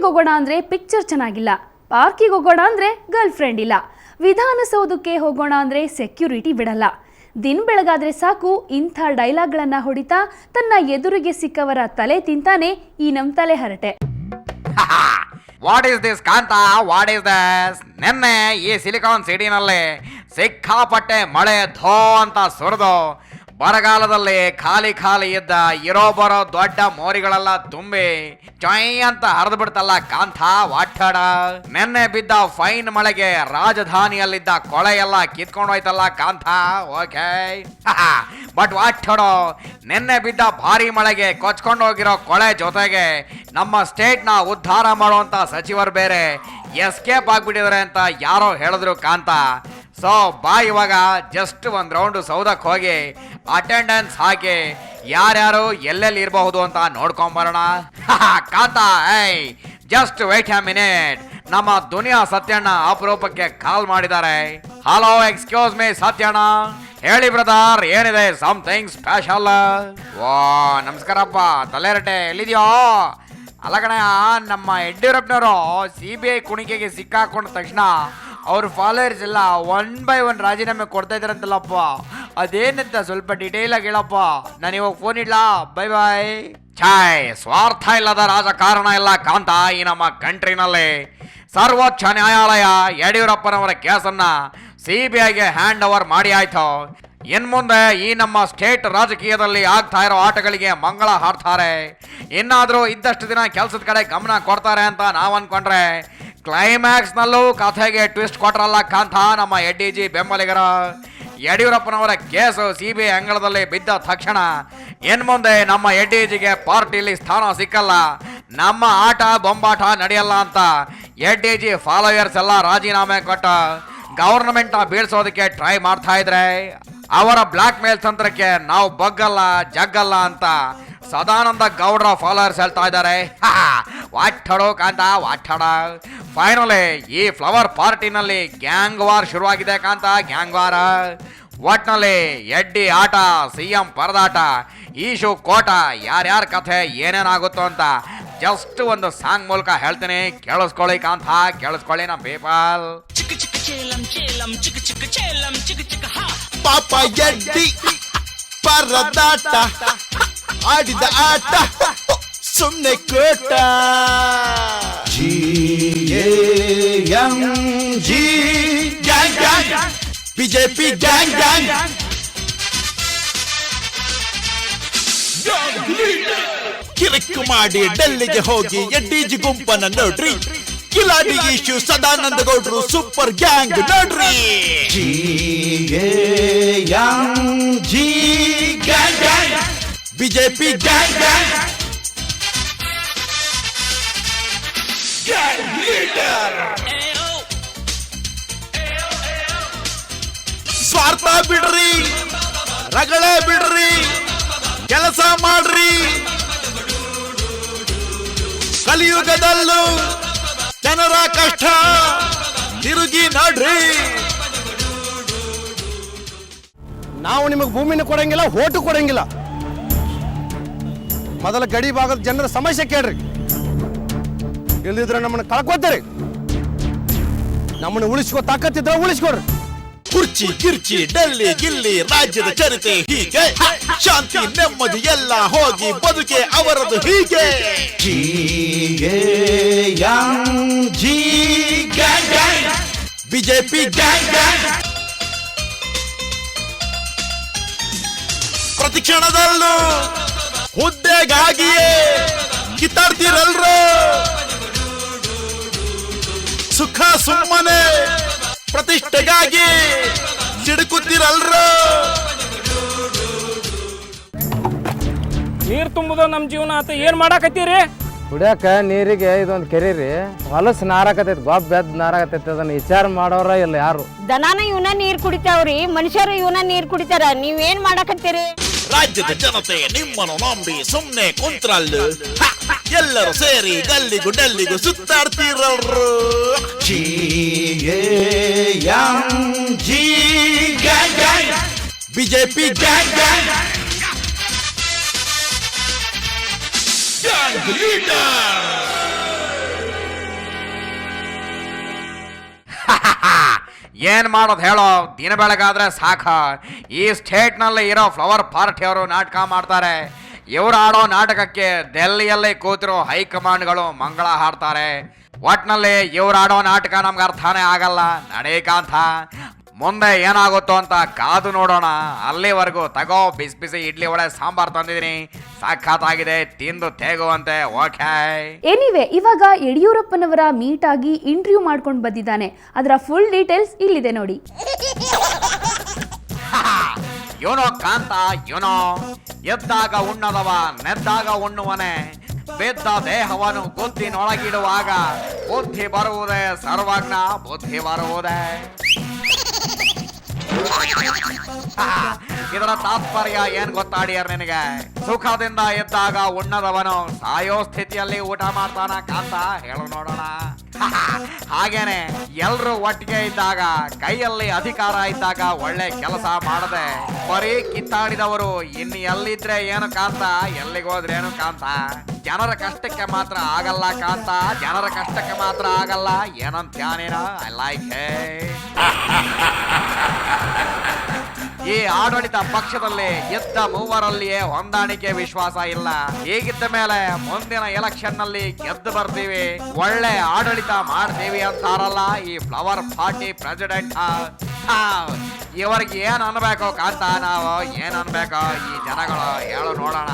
ಹೋಗೋಣ ಅಂದರೆ ಪಿಕ್ಚರ್ ಚೆನ್ನಾಗಿಲ್ಲ, ಪಾರ್ಕಿಗೆ ಹೋಗೋಣ ಅಂದರೆ ಗರ್ಲ್ ಫ್ರೆಂಡ್ ಇಲ್ಲ, ವಿಧಾನಸೌಧಕ್ಕೆ ಹೋಗೋಣ ಅಂದರೆ ಸೆಕ್ಯೂರಿಟಿ ಬಿಡಲ್ಲ. ದಿನ ಬೆಳಗಾದ್ರೆ ಸಾಕು ಇಂಥ ಡೈಲಾಗ್ಗಳನ್ನು ಹೊಡಿತಾ ತನ್ನ ಎದುರಿಗೆ ಸಿಕ್ಕವರ ತಲೆ ತಿಂತಾನೆ ಈ ನಮ್ಮ ತಲೆ ಹರಟೆ. What is this Kantha, what is this? ನಿನ್ನೆ ಈ ಸಿಲಿಕಾನ್ ಸಿಟಿನಲ್ಲಿ ಸಿಕ್ಕಾಪಟ್ಟೆ ಮಳೆ ಧೋ ಅಂತ ಸುರಿದು ಬರಗಾಲದಲ್ಲಿ ಖಾಲಿ ಖಾಲಿ ಇದ್ದ ಇರೋ ಬರೋ ದೊಡ್ಡ ಮೋರಿಗಳೆಲ್ಲ ತುಂಬಿ ಚೊಯ್ ಅಂತ ಹರಿದು ಬಿಡ್ತಲ್ಲ ಕಾಂತ, ವಾಟಾಡ. ನಿನ್ನೆ ಬಿದ್ದ ಫೈನ್ ಮಳೆಗೆ ರಾಜಧಾನಿಯಲ್ಲಿದ್ದ ಕೊಳೆ ಎಲ್ಲ ಕಿತ್ಕೊಂಡು ಹೋಯ್ತಲ್ಲ ಕಾಂತ, ಓಕೆ. ಬಟ್ ವಾಟಾಡೋ, ನಿನ್ನೆ ಬಿದ್ದ ಭಾರಿ ಮಳೆಗೆ ಕೊಚ್ಕೊಂಡು ಹೋಗಿರೋ ಕೊಳೆ ಜೊತೆಗೆ ನಮ್ಮ ಸ್ಟೇಟ್ನ ಉದ್ಧಾರ ಮಾಡುವಂತ ಸಚಿವರು ಬೇರೆ ಎಸ್ಕೇಪ್ ಆಗ್ಬಿಟ್ಟಿದ್ದಾರೆ ಅಂತ ಯಾರೋ ಹೇಳಿದ್ರು ಕಾಂತ. ಸೊ ಬಾ ಇವಾಗ ಜಸ್ಟ್ ಒಂದು ರೌಂಡ್ ಸೌದಕ್ಕೆ ಹೋಗಿ ಅಟೆಂಡೆನ್ಸ್ ಹಾಕಿ ಯಾರ್ಯಾರು ಎಲ್ಲೆಲ್ಲಿ ಇರಬಹುದು ಅಂತ ನೋಡ್ಕೊಂಬರೋಣ. ಕಾಂತ, ಏಯ್ ಜಸ್ಟ್ ವೇಟ್ ಎ ಮಿನಿಟ್, ನಮ್ಮ ದುನಿಯಾ ಸತ್ಯಣ್ಣ ಅಪರೂಪಕ್ಕೆ ಕಾಲ್ ಮಾಡಿದ್ದಾರೆ. ಹಲೋ, ಎಕ್ಸ್ಕ್ಯೂಸ್ ಮೀ ಸತ್ಯಣ್ಣ, ಹೇಳಿ ಬ್ರದರ್, ಏನಿದೆ ಸಮಥಿಂಗ್ ಸ್ಪೆಷಲ್? ವಾ ನಮಸ್ಕಾರಪ್ಪ, ತಲೆರಟೆ ಎಲ್ಲಿದ್ಯೋ? ಅಲ್ಲ ಕಣಯ್ಯ, ನಮ್ಮ ಯಡಿಯೂರಪ್ಪನವರು CBI ಕುಣಿಕೆಗೆ ಸಿಕ್ಕಾಕೊಂಡ ತಕ್ಷಣ ಅವ್ರ ಫಾಲೋವರ್ಸ್ ಎಲ್ಲ 1 by 1 ರಾಜೀನಾಮೆ ಕೊಡ್ತಾ ಇದ್ದಾರಂತಲ್ಲಪ್ಪ, ಅದೇನಂತ ಸ್ವಲ್ಪ ಡೀಟೇಲ್ ಆಗಿ ಹೇಳಪ್ಪ. ನಾನು ಇವಾಗ ಫೋನ್ ಇಡ್ಲಾ, ಬೈ ಬಾಯ್. ಛಾಯ್, ಸ್ವಾರ್ಥ ಇಲ್ಲದ ರಾಜಕಾರಣ ಇಲ್ಲ ಕಾಂತ ಈ ನಮ್ಮ ಕಂಟ್ರಿನಲ್ಲಿ. ಸರ್ವೋಚ್ಚ ನ್ಯಾಯಾಲಯ ಯಡಿಯೂರಪ್ಪನವರ ಕೇಸನ್ನ CBIಗೆ ಹ್ಯಾಂಡ್ ಓವರ್ ಮಾಡಿ ಆಯ್ತು. ಇನ್ ಮುಂದೆ ಈ ನಮ್ಮ ಸ್ಟೇಟ್ ರಾಜಕೀಯದಲ್ಲಿ ಆಗ್ತಾ ಇರೋ ಆಟಗಳಿಗೆ ಮಂಗಳ ಹಾಡ್ತಾರೆ. ಇನ್ನಾದ್ರೂ ಇದ್ದಷ್ಟು ದಿನ ಕೆಲಸದ ಕಡೆ ಗಮನ ಕೊಡ್ತಾರೆ ಅಂತ ನಾವ್ ಅನ್ಕೊಂಡ್ರೆ ಕ್ಲೈಮ್ಯಾಕ್ಸ್ ನಲ್ಲೂ ಕಥೆಗೆ ಟ್ವಿಸ್ಟ್ ಕೊಟ್ರಲ್ಲ ಕಾಂತ ನಮ್ಮ ಎಡ್ಡಿಜಿ ಬೆಂಬಲಿಗರ. ಯಡಿಯೂರಪ್ಪನವರ ಕೇಸು CBI ಅಂಗಳದಲ್ಲಿ ಬಿದ್ದ ತಕ್ಷಣ ಇನ್ ಮುಂದೆ ನಮ್ಮ ಎಡ್ಡಿಜಿಗೆ ಪಾರ್ಟಿಲಿ ಸ್ಥಾನ ಸಿಕ್ಕಲ್ಲ, ನಮ್ಮ ಆಟ ಬೊಂಬಾಟ ನಡೆಯಲ್ಲ ಅಂತ ಎಡ್ಡಿಜಿ ಫಾಲೋಯರ್ಸ್ ಎಲ್ಲ ರಾಜೀನಾಮೆ ಕೊಟ್ಟ ಗವರ್ನಮೆಂಟ್ ಬೀಳ್ಸೋದಕ್ಕೆ ಟ್ರೈ ಮಾಡ್ತಾ ಇದ್ರೆ ಅವರ ಬ್ಲಾಕ್ ಮೇಲ್ ತಂತ್ರಕ್ಕೆ ನಾವು ಬಗ್ಗಲ್ಲ ಜಗ್ಗಲ್ಲ ಅಂತ ಸದಾನಂದ ಗೌಡ್ರ ಫಾಲೋವರ್ಸ್ ಹೇಳ್ತಾ ಇದ್ದಾರೆ. ವಾಠಡೋ ಕಾಂತ, ವಾಠಡ. ಫೈನಲಿ ಈ ಫ್ಲವರ್ ಪಾರ್ಟಿನಲ್ಲಿ ಗ್ಯಾಂಗ್ ವಾರ್ ಶುರುವಾಗಿದೆ ಕಾಂತ, ಗ್ಯಾಂಗ್ ವಾರ. ಒಟ್ನಲ್ಲಿ ಎಡ್ಡಿ ಆಟ, CM ಪರದಾಟ, ಈಶು ಕೋಟ, ಯಾರ್ಯಾರ ಕಥೆ ಏನೇನಾಗುತ್ತೋ ಅಂತ ಜಸ್ಟ್ ಒಂದು ಸಾಂಗ್ ಮೂಲಕ ಹೇಳ್ತೀನಿ, ಕೇಳಿಸ್ಕೊಳ್ಳಿ ಕಾಂತ, ಕೇಳಿಸ್ಕೊಳ್ಳಿ ನಮ್ಮ ಪೀಪಲ್. ಪಾಪ ಎಡ್ಡಿ ಪರದಾಟ ಆಡಿದ ಆಟ ಸುಮ್ನೆ ಕೋಟ. GAMG gang gang, BJP gang gang. ಕಿರಿಕ್ ಮಾಡಿ ಡೆಲ್ಲಿಗೆ ಹೋಗಿ ಎಡ್ಡಿಜಿ ಗುಂಪನ್ನ ನೋಡ್ರಿ, ಕಿಲಾಡಿ ಇಶ್ಯೂ ಸದಾನಂದ ಗೌಡ್ರು ಸೂಪರ್ ಗ್ಯಾಂಗ್ ನೋಡ್ರಿ. GAMG gang gang, BJP gang gang. Gang leader ಸ್ವಾರ್ಥ ಬಿಡ್ರಿ, ರಗಳೆ ಬಿಡ್ರಿ, ಕೆಲಸ ಮಾಡ್ರಿ. ಕಲಿಯುಗದಲ್ಲೂ ಜನರ ಕಷ್ಟ ತಿರುಗಿ ನೋಡ್ರಿ. ನಾವು ನಿಮಗೆ ಭೂಮಿನ ಕೊಡಂಗಿಲ್ಲ, ಓಟು ಕೊಡಂಗಿಲ್ಲ. ಮೊದಲ ಗಡಿ ಭಾಗದ ಜನರ ಸಮಸ್ಯೆ ಕೇಳ್ರಿ, ಇಲ್ದಿದ್ರೆ ನಮ್ಮನ್ನ ಕಳ್ಕೊತೀರಿ. ನಮ್ಮನ್ನು ಉಳಿಸ್ಕೋ ತಾಕತ್ತಿದ್ರೆ ಉಳಿಸ್ಕೊಡ್ರಿ. ಕುರ್ಚಿ ಕಿರ್ಚಿ ಡೆಲ್ಲಿ ಗಿಲ್ಲಿ ರಾಜ್ಯದ ಚರಿತೆ ಹೀಗೆ, ಶಾಂತಿ ನೆಮ್ಮದಿ ಎಲ್ಲ ಹೋಗಿ ಬದುಕೆ ಅವರದು ಹೀಗೆ. GAMG gang gang, BJP gang gang. ಪ್ರತಿ ಕ್ಷಣದಲ್ಲೂ ಹುದ್ದೆಗಾಗಿಯೇ ಕಿತ್ತಾಡ್ತಿರಲ್ರು, ಸುಖ ಸುಮ್ಮನೆ ಪ್ರತಿಷ್ಠೆಗಾಗಿ ಸಿಡುಕುತ್ತಿರಲ್ರು. ನೀರು ತುಂಬುದ ನಮ್ಮ ಜೀವನ ಆತ, ಏನ್ ಮಾಡಾಕತ್ತೀರಿ? ಕುಡಿಯಾಕ ನೀರಿಗೆ ಇದೊಂದು ಕೆರೆ ರೀ, ಹೊಲಸು ನಾರಾಕತೈತಿ, ಗೊಬ್ಬ ಬೆದ್ದು ನಾರಾಕತೈತಿ. ಅದನ್ನ ವಿಚಾರ ಮಾಡೋರ ಇಲ್ಲ ಯಾರು. ದನಾನ ಇವನ ನೀರ್ ಕುಡಿತಾವ್ರಿ, ಮನುಷ್ಯರು ಇವನ ನೀರ್ ಕುಡಿತಾರ. ನೀವೇನ್ ಮಾಡಾಕತ್ತೀರಿ? ರಾಜ್ಯದ ಜನತೆ ನಿಮ್ಮನ್ನು ನಂಬಿ ಸುಮ್ನೆ ಕುಂತ್ರಲ್ಲು, ಎಲ್ಲರೂ ಸೇರಿ ಗಲ್ಲಿಗೂ ಡೆಲ್ಲಿಗೂ ಸುತ್ತಾಡ್ತಿರಲ್ರು. GAMG gang gang, BJP gang gang. Gang leader ಏನ್ ಮಾಡೋದು ಹೇಳೋ, ದಿನ ಬೆಳಗಾದ್ರೆ ಸಾಕ. ಈ ಸ್ಟೇಟ್ನಲ್ಲಿ ಇರೋ ಫ್ಲವರ್ ಪಾರ್ಟಿಯವರು ನಾಟಕ ಮಾಡ್ತಾರೆ. ಇವ್ರು ಆಡೋ ನಾಟಕಕ್ಕೆ ಡೆಲ್ಲಿಯಲ್ಲಿ ಕೂತಿರೋ ಹೈಕಮಾಂಡ್ಗಳು ಮಂಗಳ ಹಾಡ್ತಾರೆ. ಒಟ್ನಲ್ಲಿ ಇವ್ರು ಆಡೋ ನಾಟಕ ನಮ್ಗೆ ಅರ್ಥನೇ ಆಗಲ್ಲ. ನಡೀಕಾಂತ ಮುಂದೆ ಏನಾಗುತ್ತೋ ಅಂತ ಕಾದು ನೋಡೋಣ. ಅಲ್ಲಿವರೆಗೂ ತಗೋ ಬಿಸಿ ಬಿಸಿ ಇಡ್ಲಿ ವಡೆ ಸಾಂಬಾರ್ ತಂದಿದ್ದೀನಿ, ಸಖತ್ತಾಗಿದೆ, ತಿಂದು ತೇಗುವಂತೆ. ಓಕೆ. ಎನಿವೆ, ಇವಾಗ ಯಡಿಯೂರಪ್ಪನವರ ಮೀಟ್ ಆಗಿ ಇಂಟರ್ವ್ಯೂ ಮಾಡ್ಕೊಂಡು ಬಂದಿದ್ದಾನೆ. ಅದರ ಫುಲ್ ಡೀಟೇಲ್ಸ್ ಇಲ್ಲಿದೆ ನೋಡಿ. ಇವನೋ ಕಾಂತ, ಇವನೋ ಎದ್ದಾಗ ಉಣ್ಣದವ, ನೆದ್ದಾಗ ಉಣ್ಣುವನೆ. ಬಿದ್ದ ದೇಹವನ್ನು ಗುದ್ದಿನೊಳಗಿಡುವಾಗ ಬುದ್ಧಿ ಬರುವುದೇ ಸರ್ವಜ್ಞ, ಬುದ್ಧಿ ಬರುವುದೇ. ಇದರ ತಾತ್ಪರ್ಯ ಏನ್ ಗೊತ್ತಾಡಿಯರ್ ನಿನಗೆ? ಸುಖದಿಂದ ಇದ್ದಾಗ ಉಣ್ಣದವನು ಸಾಯೋ ಸ್ಥಿತಿಯಲ್ಲಿ ಊಟ ಮಾಡ್ತಾನ ಕಾಂತ, ಹೇಳು ನೋಡೋಣ. ಹಾಗೇನೆ ಎಲ್ರು ಒಟ್ಟಿಗೆ ಇದ್ದಾಗ, ಕೈಯಲ್ಲಿ ಅಧಿಕಾರ ಇದ್ದಾಗ ಒಳ್ಳೆ ಕೆಲಸ ಮಾಡದೆ ಬರೀ ಕಿತ್ತಾಡಿದವರು ಇನ್ನು ಎಲ್ಲಿದ್ರೆ ಏನು ಕಾಂತ, ಎಲ್ಲಿಗೋದ್ರೇನು ಕಾಂತ. ಜನರ ಕಷ್ಟಕ್ಕೆ ಮಾತ್ರ ಆಗಲ್ಲ ಕಾಂತ, ಜನರ ಕಷ್ಟಕ್ಕೆ ಮಾತ್ರ ಆಗಲ್ಲ. ಏನಂತ್ಯಾನೇನ? ಐ ಲೈಕ್ ಈ ಆಡಳಿತ ಪಕ್ಷದಲ್ಲಿ ಇದ್ದ ಮೂವರಲ್ಲಿಯೇ ಹೊಂದಾಣಿಕೆ ವಿಶ್ವಾಸ ಇಲ್ಲ. ಹೀಗಿದ್ದ ಮೇಲೆ ಮುಂದಿನ ಎಲೆಕ್ಷನ್ ನಲ್ಲಿ ಗೆದ್ದು ಬರ್ತೀವಿ, ಒಳ್ಳೆ ಆಡಳಿತ ಮಾಡ್ತೀವಿ ಅಂತಾರಲ್ಲ ಈ ಫ್ಲವರ್ ಪಾರ್ಟಿ ಪ್ರೆಸಿಡೆಂಟ್. ಇವರಿಗೆ ಏನ್ ಅನ್ಬೇಕು ಕಾಂತ, ನಾವು ಏನ್ ಅನ್ಬೇಕು ಈ ಜನಗಳು, ಹೇಳು ನೋಡೋಣ.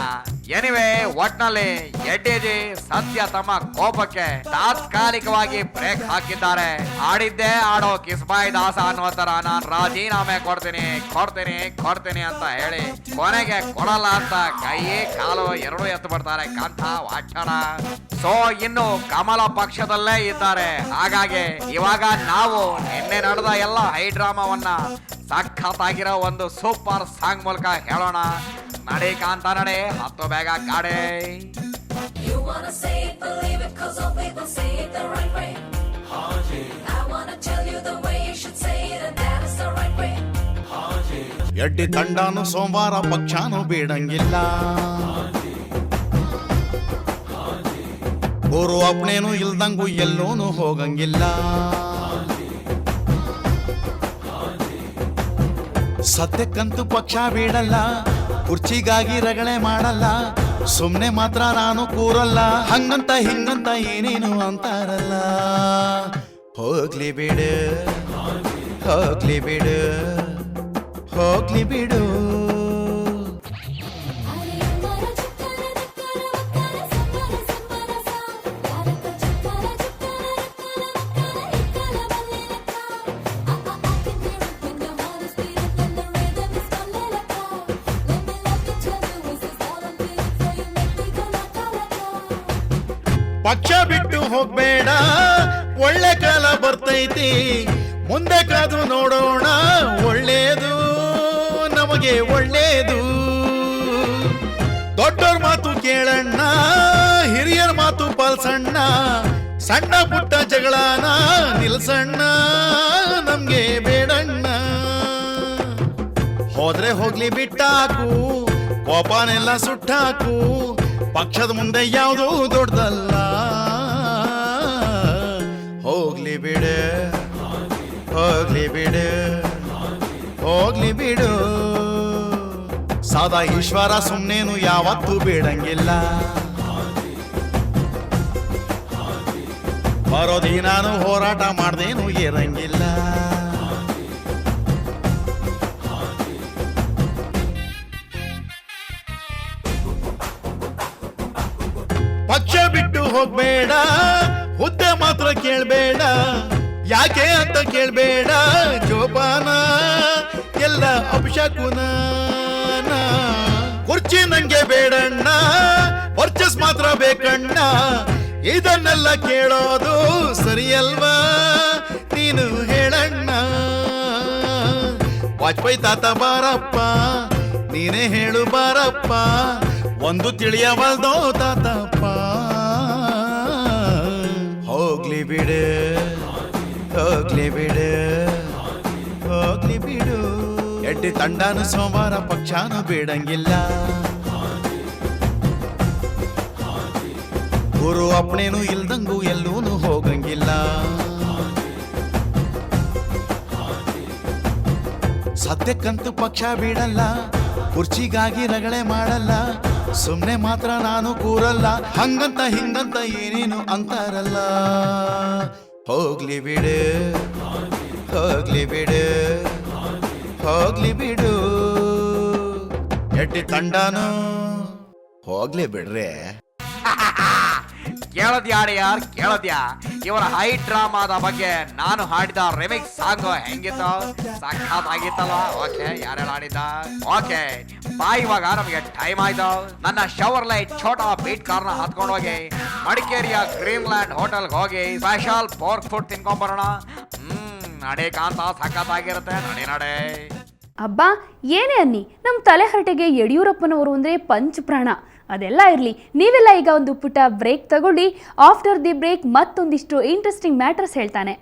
ಎನಿವೆ, ಒಟ್ನಲ್ಲಿ ಎಡ್ಡಿಜಿ ಸದ್ಯ ತಮ್ಮ ಕೋಪಕ್ಕೆ ತಾತ್ಕಾಲಿಕವಾಗಿ ಬ್ರೇಕ್ ಹಾಕಿದ್ದಾರೆ. ಆಡಿದ್ದೇ ಆಡೋ ಕಿಸ್ಬಾಯ್ ದಾಸ ಅನ್ನೋ ತರ ನಾನ್ ರಾಜೀನಾಮೆ ಕೊಡ್ತೀನಿ ಅಂತ ಹೇಳಿ ಕೊನೆಗೆ ಕೊಡಲ್ಲ ಅಂತ ಕೈ ಕಾಲು ಎರಡು ಎತ್ತು ಬಿಡ್ತಾರೆ ಕಾಂತ, ವಾಚನ. ಸೊ ಇನ್ನು ಕಮಲ ಪಕ್ಷದಲ್ಲೇ ಇದ್ದಾರೆ. ಹಾಗಾಗಿ ಇವಾಗ ನಾವು ನಿನ್ನೆ ನಡೆದ ಎಲ್ಲ ಹೈ ಡ್ರಾಮಾವನ್ನ ಸಖತ್ತಾಗಿರೋ ಒಂದು ಸೂಪರ್ ಸಾಂಗ್ ಮೂಲಕ ಹೇಳೋಣ. ನಡೆ ಕಾಂತ ನಡೆ, ಹತ್ತು ಬೇಗ ಗಾಡೆ. You wanna say it, believe it, 'cause all people say it the right way. I wanna tell you the way you should say it, and that is the right way. Yeddy ತಂಡನು ಸೋಮವಾರ ಪಕ್ಷಾನು ಬೇಡಂಗಿಲ್ಲ, ಗುರು ಅಪ್ನೇನು ಇಲ್ದಂಗು ಎಲ್ಲೋನು ಹೋಗಂಗಿಲ್ಲ. ಸತ್ಯಕ್ಕಂತೂ ಪಕ್ಷ ಬೇಡಲ್ಲ, ಕುರ್ಚಿಗಾಗಿ ರಗಳೆ ಮಾಡಲ್ಲ, ಸುಮ್ನೆ ಮಾತ್ರ ನಾನು ಕೂರಲ್ಲ. ಹಂಗಂತ ಹಿಂಗಂತ ಏನೇನು ಅಂತಾರಲ್ಲ. ಹೋಗ್ಲಿ ಬಿಡು, ಹೋಗ್ಲಿ ಬಿಡು, ಹೋಗ್ಲಿ ಬಿಡು. ಪಕ್ಷ ಬಿಟ್ಟು ಹೋಗ್ಬೇಡ, ಒಳ್ಳೆ ಕಾಲ ಬರ್ತೈತಿ, ಮುಂದೆ ಕಾದು ನೋಡೋಣ. ಒಳ್ಳೇದು ನಮಗೆ ಒಳ್ಳೇದು. ದೊಡ್ಡೋರ್ ಮಾತು ಕೇಳಣ್ಣ, ಹಿರಿಯರ ಮಾತು ಪಾಲ್ಸಣ್ಣ. ಸಣ್ಣ ಪುಟ್ಟ ಜಗಳನ ನಿಲ್ಸಣ್ಣ, ನಮ್ಗೆ ಬೇಡಣ್ಣ. ಹೋದ್ರೆ ಹೋಗ್ಲಿ ಬಿಟ್ಟಾಕು, ಕೋಪನೆಲ್ಲ ಸುಟ್ಟಾಕು. ಪಕ್ಷದ ಮುಂದೆ ಯಾವುದೂ ದೊಡ್ಡದಲ್ಲ. ಹೋಗ್ಲಿ ಬಿಡು, ಹೋಗ್ಲಿ ಬಿಡು, ಹೋಗ್ಲಿ ಬಿಡು. ಸದಾ ಈಶ್ವರ ಸುಮ್ನೇನು ಯಾವತ್ತೂ ಬೇಡಂಗಿಲ್ಲ. ಬರೋದಿ ನಾನು ಹೋರಾಟ ಮಾಡ್ದೇನು ಇರಂಗಿಲ್ಲ. ಪಕ್ಷ ಬಿಟ್ಟು ಹೋಗ್ಬೇಡ, ಹುದ್ದೆ ಮಾತ್ರ ಕೇಳ್ಬೇಡ. ಯಾಕೆ ಅಂತ ಕೇಳ್ಬೇಡ, ಜೋಪಾನ ಎಲ್ಲ ಅಭಿಷೇಕುನ. ಕುರ್ಚಿ ನಂಗೆ ಬೇಡಣ್ಣ, ವರ್ಚಸ್ ಮಾತ್ರ ಬೇಕಣ್ಣ. ಇದನ್ನೆಲ್ಲ ಕೇಳೋದು ಸರಿಯಲ್ವಾ, ನೀನು ಹೇಳಣ್ಣ. ವಾಜಪೇಯಿ ತಾತ ಬಾರಪ್ಪ, ನೀನೇ ಹೇಳು ಬಾರಪ್ಪ. ಒಂದು ತಿಳಿಯವಲ್ದೋ ತಾತಪ್ಪ. ಹೋಗ್ಲಿ ಬಿಡು, ಹೋಗ್ಲಿ ಬಿಡು, ಹೋಗ್ಲಿ ಬಿಡು. ಎಡ್ಡಿ ತಂಡನು ಸೋಮವಾರ ಪಕ್ಷಾನು ಬೇಡಂಗಿಲ್ಲ, ಗುರು ಅಪ್ನೇನು ಇಲ್ದಂಗು ಎಲ್ಲೂನು ಹೋಗಂಗಿಲ್ಲ. ಸದ್ಯಕ್ಕಂತೂ ಪಕ್ಷ ಬಿಡಲ್ಲ, ಕುರ್ಚಿಗಾಗಿ ರಗಳೆ ಮಾಡಲ್ಲ, ಸುಮ್ನೆ ಮಾತ್ರ ನಾನು ಕೂರಲ್ಲ, ಹಂಗಂತ ಹಿಂಗಂತ ಏನೇನು ಅಂತಾರಲ್ಲ. ಹೋಗ್ಲಿ ಬಿಡು ಹೋಗ್ಲಿ ಬಿಡು ಹೋಗ್ಲಿ ಬಿಡು, ಎಡ್ಡಿ ತಂಡನು ಹೋಗ್ಲಿ ಬಿಡ್ರೆ. ಕೇಳದ್ಯಾ ಯಾರ್ ಕೇಳದ್ಯಾ? ಇವರ ಹೈ ಡ್ರಾಮಾದ ಬಗ್ಗೆ ನಾನು ಹಾಡಿದ ರಿಮಿಕ್ಸ್ ಸಾಂಗ್ ಹೆಂಗಿತ್ತು? ಸಖತ್ತಾಗಿತ್ತಲ್ವಾ? ಓಕೆ, ಯಾರೆಲ್ಲ ಹಾಡಿದ್ದ? ಓಕೆ ಬಾ, ಇವಾಗ ನಮಗೆ ಟೈಮ್ ಆಯ್ತು. ನನ್ನ ಶವರ್ ಲೈಟ್ ಛೋಟಾ ಬೀಟ್ ಕಾರ್ನ ಹತ್ಕೊಂಡು ಹೋಗಿ ಮಡಿಕೇರಿಯ ಗ್ರೀನ್ಲ್ಯಾಂಡ್ ಹೋಟೆಲ್ಗೆ ಹೋಗಿ ಸ್ಪೆಷಲ್ ಪೋರ್ಕ್ ಫುಡ್ ತಿನ್ಕೊಂಬರೋಣ. ನಡೆ ಕಾಂತ, ಸಖತ್ತಾಗಿರುತ್ತೆ. ನಡೆ. ಅಬ್ಬಾ ಏನೇ ಅನ್ನಿ, ನಮ್ಮ ತಲೆಹರಟೆಗೆ ಯಡಿಯೂರಪ್ಪನವರು ಅಂದರೆ ಪಂಚ ಪ್ರಾಣ. ಅದೆಲ್ಲ ಇರಲಿ, ನೀವೆಲ್ಲ ಈಗ ಒಂದು ಪುಟ್ಟ ಬ್ರೇಕ್ ತಗೊಳ್ಳಿ. ಆಫ್ಟರ್ ದಿ ಬ್ರೇಕ್ ಮತ್ತೊಂದಿಷ್ಟು ಇಂಟ್ರೆಸ್ಟಿಂಗ್ ಮ್ಯಾಟರ್ಸ್ ಹೇಳ್ತಾನೆ.